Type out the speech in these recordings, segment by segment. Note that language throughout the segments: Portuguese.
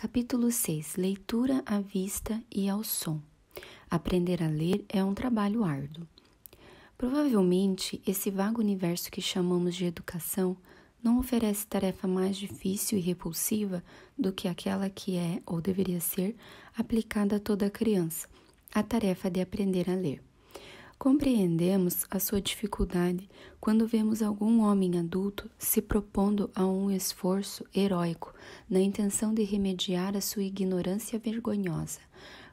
Capítulo 6. Leitura à vista e ao som. Aprender a ler é um trabalho árduo. Provavelmente, esse vago universo que chamamos de educação não oferece tarefa mais difícil e repulsiva do que aquela que é, ou deveria ser, aplicada a toda criança, a tarefa de aprender a ler. Compreendemos a sua dificuldade quando vemos algum homem adulto se propondo a um esforço heróico na intenção de remediar a sua ignorância vergonhosa,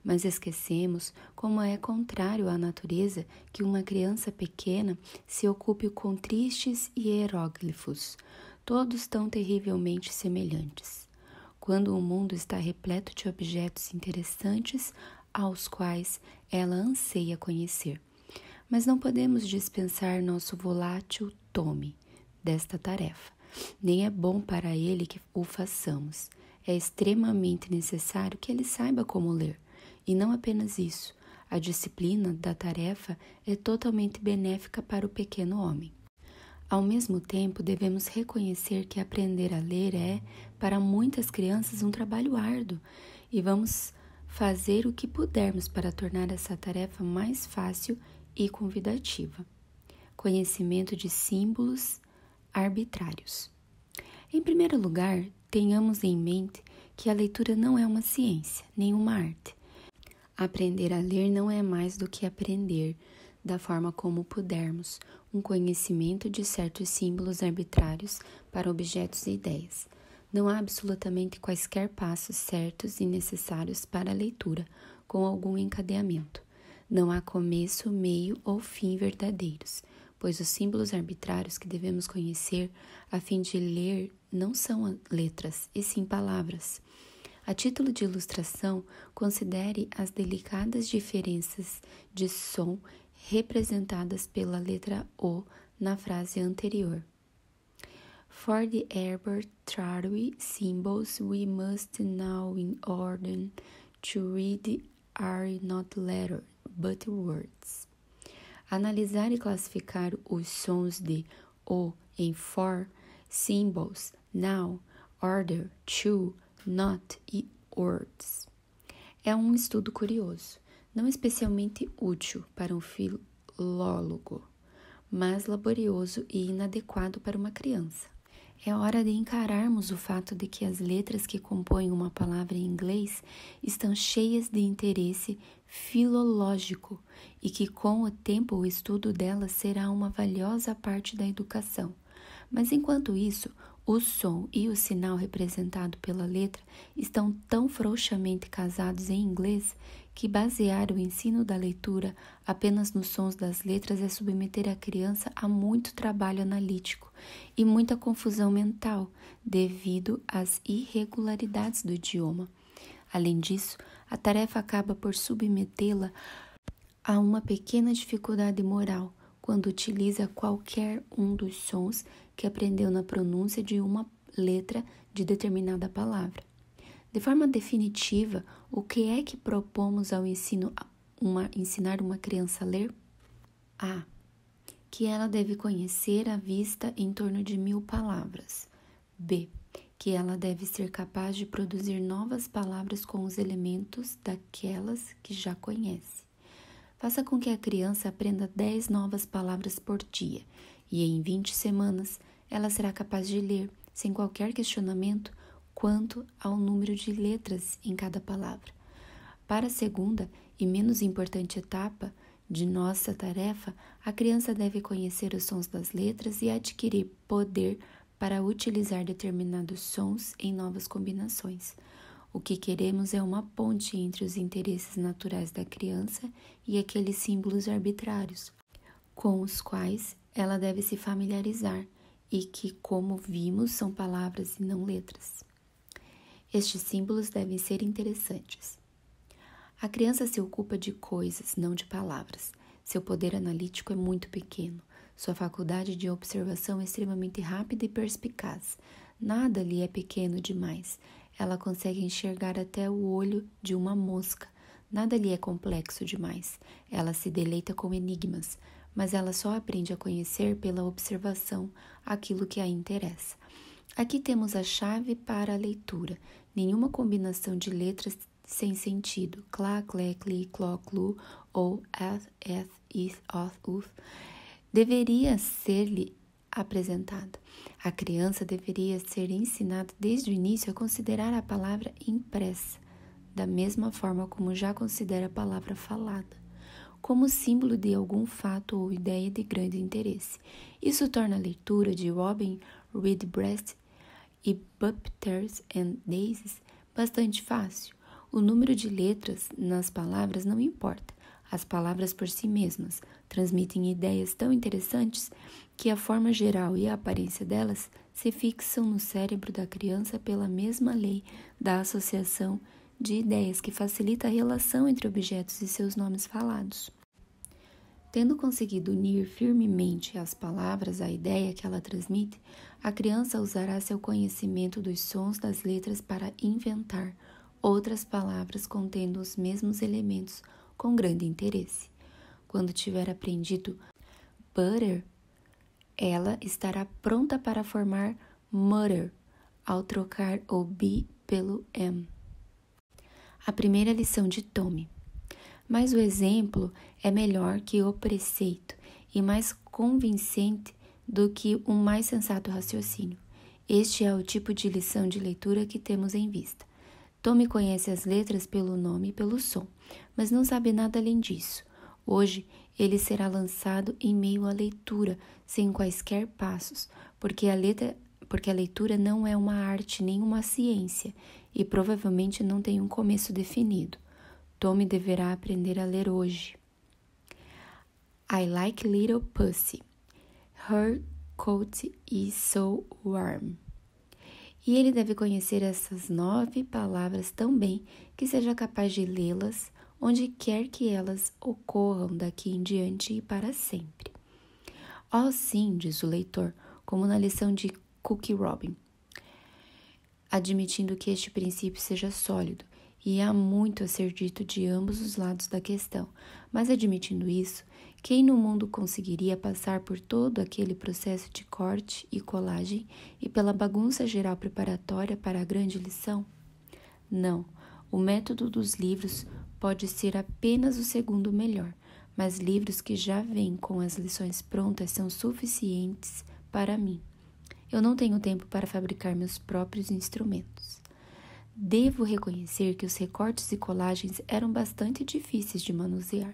mas esquecemos como é contrário à natureza que uma criança pequena se ocupe com tristes hieróglifos, todos tão terrivelmente semelhantes. Quando o mundo está repleto de objetos interessantes aos quais ela anseia conhecer. Mas não podemos dispensar nosso volátil Tommy desta tarefa. Nem é bom para ele que o façamos. É extremamente necessário que ele saiba como ler. E não apenas isso. A disciplina da tarefa é totalmente benéfica para o pequeno homem. Ao mesmo tempo, devemos reconhecer que aprender a ler é, para muitas crianças, um trabalho árduo. E vamos fazer o que pudermos para tornar essa tarefa mais fácil e convidativa. Conhecimento de símbolos arbitrários. Em primeiro lugar, tenhamos em mente que a leitura não é uma ciência, nem uma arte. Aprender a ler não é mais do que aprender, da forma como pudermos, um conhecimento de certos símbolos arbitrários para objetos e ideias. Não há absolutamente quaisquer passos certos e necessários para a leitura, com algum encadeamento. Não há começo, meio ou fim verdadeiros, pois os símbolos arbitrários que devemos conhecer a fim de ler não são letras, e sim palavras. A título de ilustração, considere as delicadas diferenças de som representadas pela letra O na frase anterior. For the arbitrary symbols we must know in order to read are not letters, but words. Analisar e classificar os sons de O em for, symbols, now, order, to, not e words. É um estudo curioso, não especialmente útil para um filólogo, mas laborioso e inadequado para uma criança. É hora de encararmos o fato de que as letras que compõem uma palavra em inglês estão cheias de interesse filológico e que com o tempo o estudo delas será uma valiosa parte da educação. Mas enquanto isso, o som e o sinal representado pela letra estão tão frouxamente casados em inglês que basear o ensino da leitura apenas nos sons das letras é submeter a criança a muito trabalho analítico e muita confusão mental devido às irregularidades do idioma. Além disso, a tarefa acaba por submetê-la a uma pequena dificuldade moral quando utiliza qualquer um dos sons que aprendeu na pronúncia de uma letra de determinada palavra. De forma definitiva, o que é que propomos ao ensinar uma criança a ler? A. Que ela deve conhecer à vista em torno de 1000 palavras. B. Que ela deve ser capaz de produzir novas palavras com os elementos daquelas que já conhece. Faça com que a criança aprenda 10 novas palavras por dia e em 20 semanas ela será capaz de ler, sem qualquer questionamento, quanto ao número de letras em cada palavra. Para a segunda e menos importante etapa de nossa tarefa, a criança deve conhecer os sons das letras e adquirir poder para utilizar determinados sons em novas combinações. O que queremos é uma ponte entre os interesses naturais da criança e aqueles símbolos arbitrários, com os quais ela deve se familiarizar e que, como vimos, são palavras e não letras. Estes símbolos devem ser interessantes. A criança se ocupa de coisas, não de palavras. Seu poder analítico é muito pequeno. Sua faculdade de observação é extremamente rápida e perspicaz. Nada lhe é pequeno demais. Ela consegue enxergar até o olho de uma mosca. Nada lhe é complexo demais. Ela se deleita com enigmas, mas ela só aprende a conhecer pela observação aquilo que a interessa. Aqui temos a chave para a leitura, nenhuma combinação de letras sem sentido, clá, clé, cli, cló, clu, ou as, es, is, os, us, deveria ser-lhe apresentada. A criança deveria ser ensinada desde o início a considerar a palavra impressa, da mesma forma como já considera a palavra falada, como símbolo de algum fato ou ideia de grande interesse. Isso torna a leitura de Robin Redbreast e Bumpers and Daisies bastante fácil. O número de letras nas palavras não importa. As palavras por si mesmas transmitem ideias tão interessantes que a forma geral e a aparência delas se fixam no cérebro da criança pela mesma lei da associação de ideias que facilita a relação entre objetos e seus nomes falados. Tendo conseguido unir firmemente as palavras à ideia que ela transmite, a criança usará seu conhecimento dos sons das letras para inventar outras palavras contendo os mesmos elementos com grande interesse. Quando tiver aprendido butter, ela estará pronta para formar mother, ao trocar o B pelo M. A primeira lição de Tommy. Mas o exemplo é melhor que o preceito e mais convincente do que o mais sensato raciocínio. Este é o tipo de lição de leitura que temos em vista. Tommy conhece as letras pelo nome e pelo som, mas não sabe nada além disso. Hoje, ele será lançado em meio à leitura, sem quaisquer passos, porque a leitura não é uma arte nem uma ciência e provavelmente não tem um começo definido. Tommy deverá aprender a ler hoje. I like little pussy. Her coat is so warm. E ele deve conhecer essas 9 palavras tão bem que seja capaz de lê-las onde quer que elas ocorram daqui em diante e para sempre. Oh, sim, diz o leitor, como na lição de Cookie Robin, admitindo que este princípio seja sólido, e há muito a ser dito de ambos os lados da questão, mas admitindo isso, quem no mundo conseguiria passar por todo aquele processo de corte e colagem e pela bagunça geral preparatória para a grande lição? Não, o método dos livros pode ser apenas o segundo melhor, mas livros que já vêm com as lições prontas são suficientes para mim. Eu não tenho tempo para fabricar meus próprios instrumentos. Devo reconhecer que os recortes e colagens eram bastante difíceis de manusear,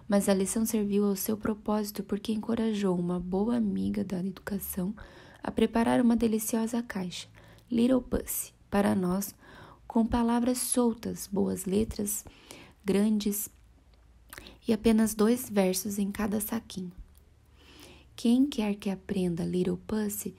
mas a lição serviu ao seu propósito porque encorajou uma boa amiga da educação a preparar uma deliciosa caixa, Little Pussy, para nós, com palavras soltas, boas letras, grandes e apenas 2 versos em cada saquinho. Quem quer que aprenda Little Pussy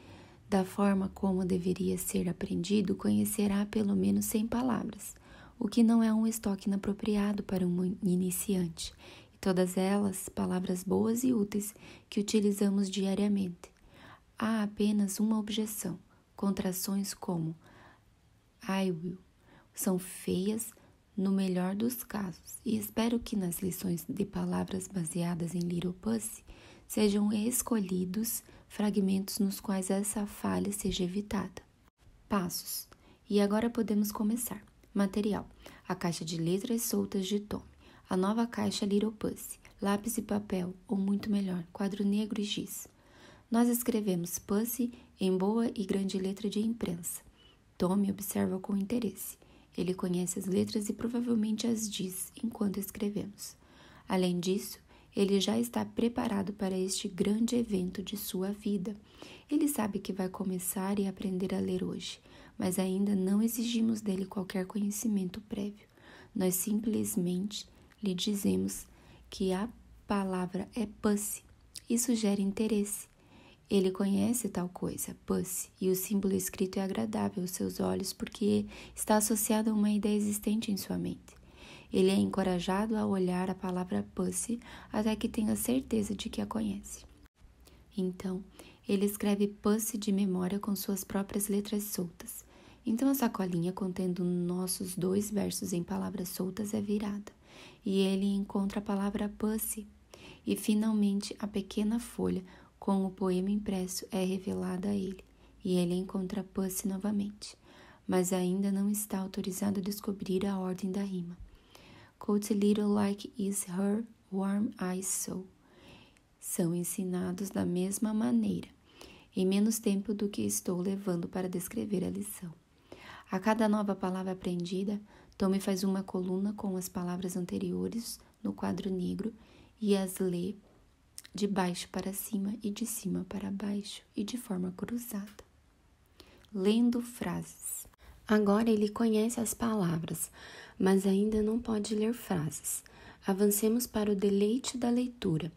da forma como deveria ser aprendido, conhecerá pelo menos 100 palavras, o que não é um estoque inapropriado para um iniciante, e todas elas palavras boas e úteis que utilizamos diariamente. Há apenas uma objeção: contrações como I will são feias no melhor dos casos, e espero que nas lições de palavras baseadas em Little Pussy sejam escolhidos fragmentos nos quais essa falha seja evitada. Passos. E agora podemos começar. Material: a caixa de letras soltas de Tommy, a nova caixa Little Pussy, lápis e papel, ou muito melhor, quadro negro e giz. Nós escrevemos Pussy em boa e grande letra de imprensa. Tommy observa com interesse. Ele conhece as letras e provavelmente as diz enquanto escrevemos. Além disso, ele já está preparado para este grande evento de sua vida. Ele sabe que vai começar e aprender a ler hoje, mas ainda não exigimos dele qualquer conhecimento prévio. Nós simplesmente lhe dizemos que a palavra é pussy. Isso gera interesse. Ele conhece tal coisa, pussy, e o símbolo escrito é agradável aos seus olhos porque está associado a uma ideia existente em sua mente. Ele é encorajado a olhar a palavra pussy até que tenha certeza de que a conhece. Então, ele escreve pussy de memória com suas próprias letras soltas. Então, a sacolinha contendo nossos 2 versos em palavras soltas é virada, e ele encontra a palavra pussy. E, finalmente, a pequena folha com o poema impresso é revelada a ele, e ele encontra pussy novamente. mas ainda não está autorizado a descobrir a ordem da rima. Coat little like is her warm eyes so. São ensinados da mesma maneira, em menos tempo do que estou levando para descrever a lição. A cada nova palavra aprendida, Tommy faz uma coluna com as palavras anteriores no quadro negro e as lê de baixo para cima e de cima para baixo e de forma cruzada. Lendo frases. Agora ele conhece as palavras, mas ainda não pode ler frases. Avancemos para o deleite da leitura.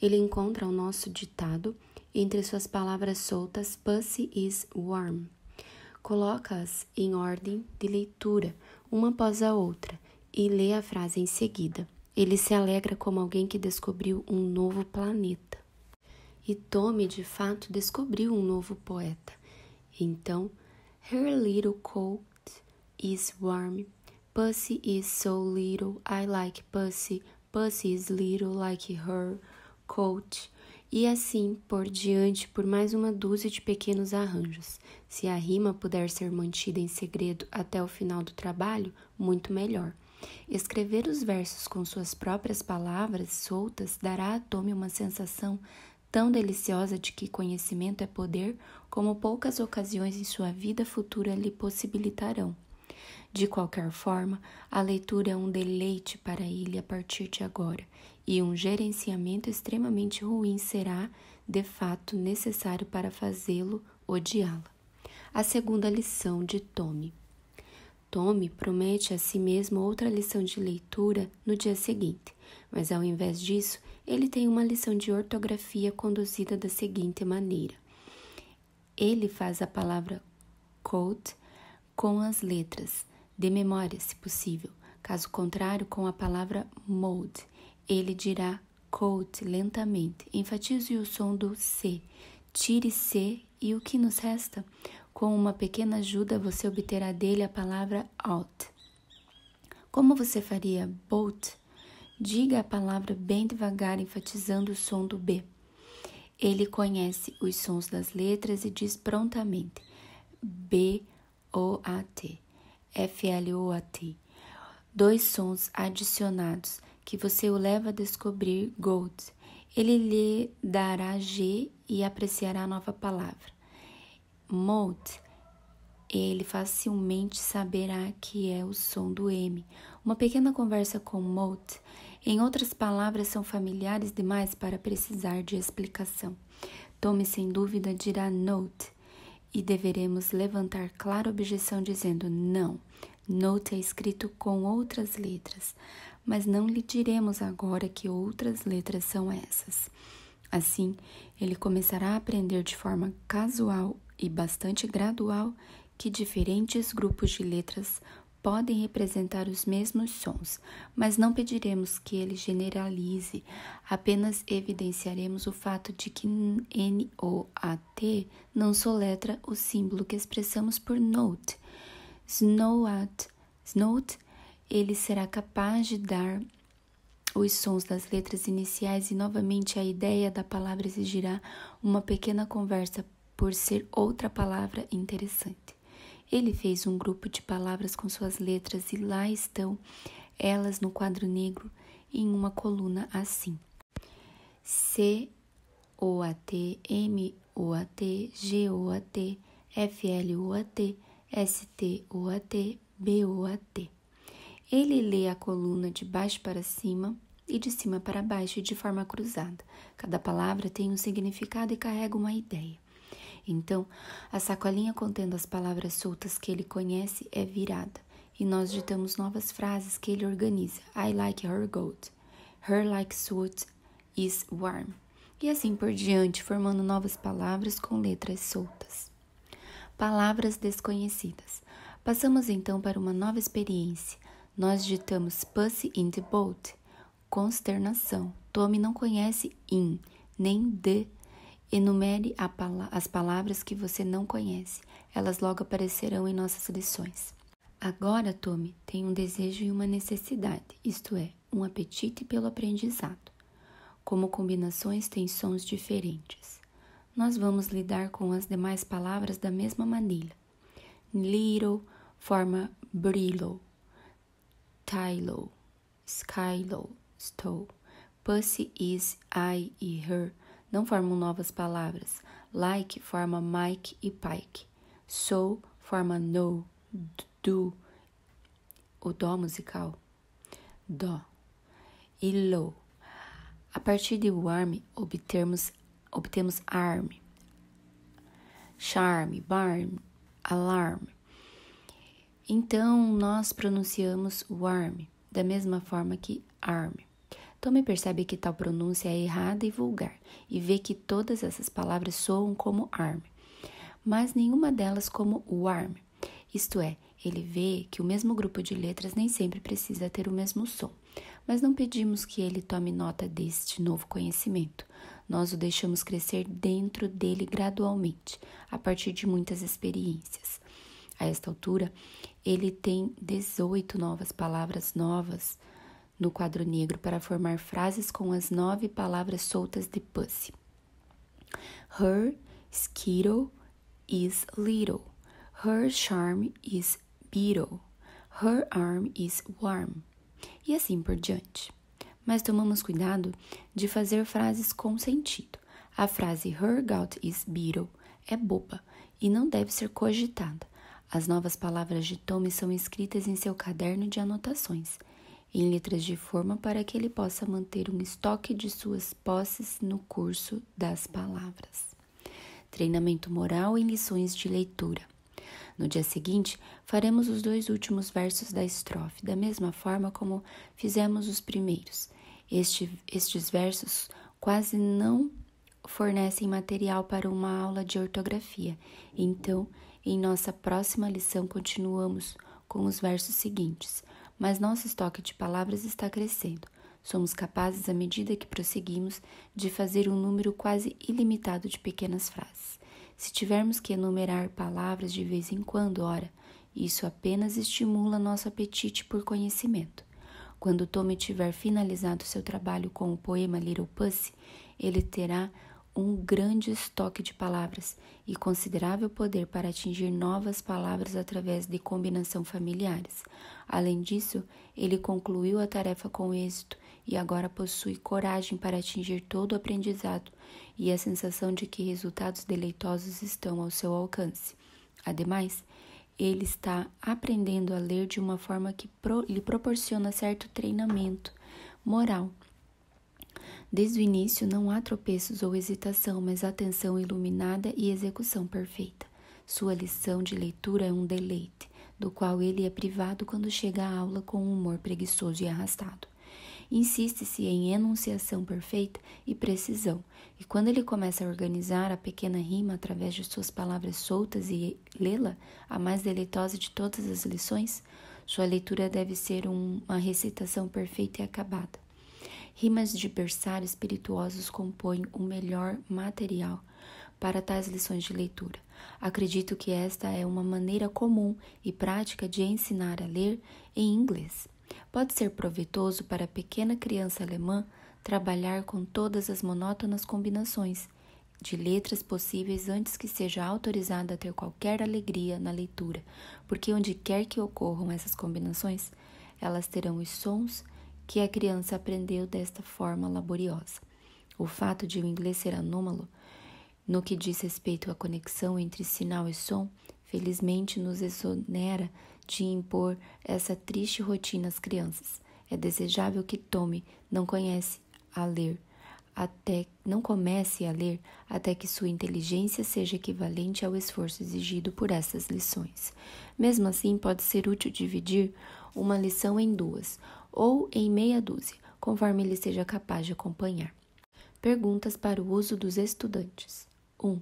Ele encontra o nosso ditado entre suas palavras soltas, Pussy is warm. Coloca-as em ordem de leitura, uma após a outra, e lê a frase em seguida. Ele se alegra como alguém que descobriu um novo planeta. E Tommy, de fato, descobriu um novo poeta. Então, her little coat is warm. Pussy is so little, I like Pussy. Pussy is little like her coat. E assim por diante por mais uma dúzia de pequenos arranjos. Se a rima puder ser mantida em segredo até o final do trabalho, muito melhor. Escrever os versos com suas próprias palavras soltas dará a Tommy uma sensação tão deliciosa de que conhecimento é poder como poucas ocasiões em sua vida futura lhe possibilitarão. De qualquer forma, a leitura é um deleite para ele a partir de agora, e um gerenciamento extremamente ruim será, de fato, necessário para fazê-lo odiá-la. A segunda lição de Tommy. Tommy promete a si mesmo outra lição de leitura no dia seguinte, mas ao invés disso, ele tem uma lição de ortografia conduzida da seguinte maneira. Ele faz a palavra coat com as letras, de memória, se possível. Caso contrário, com a palavra mold, ele dirá coat lentamente. Enfatize o som do C. Tire C e o que nos resta? Com uma pequena ajuda, você obterá dele a palavra out. Como você faria boat? Diga a palavra bem devagar, enfatizando o som do B. Ele conhece os sons das letras e diz prontamente B-O-A-T, F-L-O-A-T. 2 sons adicionados que você o leva a descobrir gold. Ele lhe dará G e apreciará a nova palavra. Mold, ele facilmente saberá que é o som do M. Uma pequena conversa com mold, em outras palavras, são familiares demais para precisar de explicação. Tommy, sem dúvida, dirá note, e deveremos levantar clara objeção dizendo não. Note é escrito com outras letras, mas não lhe diremos agora que outras letras são essas. Assim, ele começará a aprender de forma casual e bastante gradual que diferentes grupos de letras podem representar os mesmos sons, mas não pediremos que ele generalize, apenas evidenciaremos o fato de que N-O-A-T não soletra o símbolo que expressamos por note. Snout, ele será capaz de dar os sons das letras iniciais e novamente a ideia da palavra exigirá uma pequena conversa por ser outra palavra interessante. Ele fez um grupo de palavras com suas letras e lá estão elas no quadro negro em uma coluna assim. C-O-A-T, M-O-A-T, G-O-A-T, F-L-O-A-T, S-T-O-A-T, B-O-A-T. Ele lê a coluna de baixo para cima e de cima para baixo e de forma cruzada. Cada palavra tem um significado e carrega uma ideia. Então, a sacolinha contendo as palavras soltas que ele conhece é virada, e nós ditamos novas frases que ele organiza. I like her gold. Her like suit is warm. E assim por diante, formando novas palavras com letras soltas. Palavras desconhecidas. Passamos então para uma nova experiência. Nós ditamos pussy in the boat. Consternação. Tommy não conhece in, nem the. Enumere as palavras que você não conhece. Elas logo aparecerão em nossas lições. Agora, Tommy tem um desejo e uma necessidade, isto é, um apetite pelo aprendizado. Como combinações têm sons diferentes. Nós vamos lidar com as demais palavras da mesma maneira. Little forma brillo, tilo, skylo, stole. Pussy, is, I e her não formam novas palavras. Like forma Mike e Pike. So forma no, do, o dó musical, dó. E low. A partir de warm, obtemos arm, charm, barm, alarm. Então, nós pronunciamos warm, da mesma forma que arm. Tommy percebe que tal pronúncia é errada e vulgar, e vê que todas essas palavras soam como arm, mas nenhuma delas como warm. Isto é, ele vê que o mesmo grupo de letras nem sempre precisa ter o mesmo som, mas não pedimos que ele tome nota deste novo conhecimento. Nós o deixamos crescer dentro dele gradualmente, a partir de muitas experiências. A esta altura, ele tem 18 palavras novas no quadro negro para formar frases com as 9 palavras soltas de Pussy. Her skittle is little. Her charm is beetle. Her arm is warm. E assim por diante. Mas tomamos cuidado de fazer frases com sentido. A frase Her gout is beetle é boba e não deve ser cogitada. As novas palavras de Tommy são escritas em seu caderno de anotações, em letras de forma para que ele possa manter um estoque de suas posses no curso das palavras. Treinamento moral em lições de leitura. No dia seguinte, faremos os 2 últimos versos da estrofe, da mesma forma como fizemos os primeiros. Estes versos quase não fornecem material para uma aula de ortografia, então, em nossa próxima lição, continuamos com os versos seguintes. Mas nosso estoque de palavras está crescendo. Somos capazes, à medida que prosseguimos, de fazer um número quase ilimitado de pequenas frases. Se tivermos que enumerar palavras de vez em quando, ora, isso apenas estimula nosso apetite por conhecimento. Quando Tommy tiver finalizado seu trabalho com o poema Little Pussy, ele terá um grande estoque de palavras e considerável poder para atingir novas palavras através de combinação familiares. Além disso, ele concluiu a tarefa com êxito e agora possui coragem para atingir todo o aprendizado e a sensação de que resultados deleitosos estão ao seu alcance. Ademais, ele está aprendendo a ler de uma forma que lhe proporciona certo treinamento moral. Desde o início não há tropeços ou hesitação, mas atenção iluminada e execução perfeita. Sua lição de leitura é um deleite, do qual ele é privado quando chega à aula com um humor preguiçoso e arrastado. Insiste-se em enunciação perfeita e precisão, e quando ele começa a organizar a pequena rima através de suas palavras soltas e lê-la, a mais deleitosa de todas as lições, sua leitura deve ser uma recitação perfeita e acabada. Rimas de berçário espirituosos compõem o melhor material para tais lições de leitura. Acredito que esta é uma maneira comum e prática de ensinar a ler em inglês. Pode ser proveitoso para a pequena criança alemã trabalhar com todas as monótonas combinações de letras possíveis antes que seja autorizada a ter qualquer alegria na leitura, porque onde quer que ocorram essas combinações, elas terão os sons que a criança aprendeu desta forma laboriosa. O fato de o inglês ser anômalo no que diz respeito à conexão entre sinal e som, felizmente nos exonera de impor essa triste rotina às crianças. É desejável que Tommy não comece a ler até que sua inteligência seja equivalente ao esforço exigido por essas lições. Mesmo assim, pode ser útil dividir uma lição em 2 ou em meia dúzia, conforme ele seja capaz de acompanhar. Perguntas para o uso dos estudantes. 1.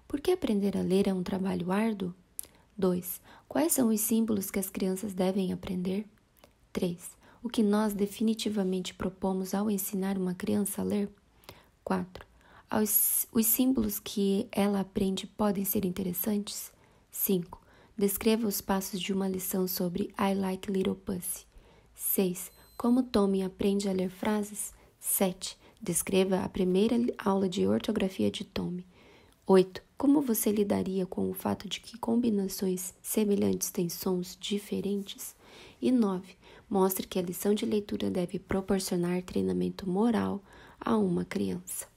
Por que aprender a ler é um trabalho árduo? 2. Quais são os símbolos que as crianças devem aprender? 3. O que nós definitivamente propomos ao ensinar uma criança a ler? 4. Os símbolos que ela aprende podem ser interessantes? 5. Descreva os passos de uma lição sobre I like Little Pussy. 6. Como Tommy aprende a ler frases? 7. Descreva a primeira aula de ortografia de Tommy. 8. Como você lidaria com o fato de que combinações semelhantes têm sons diferentes? E 9. Mostre que a lição de leitura deve proporcionar treinamento moral a uma criança.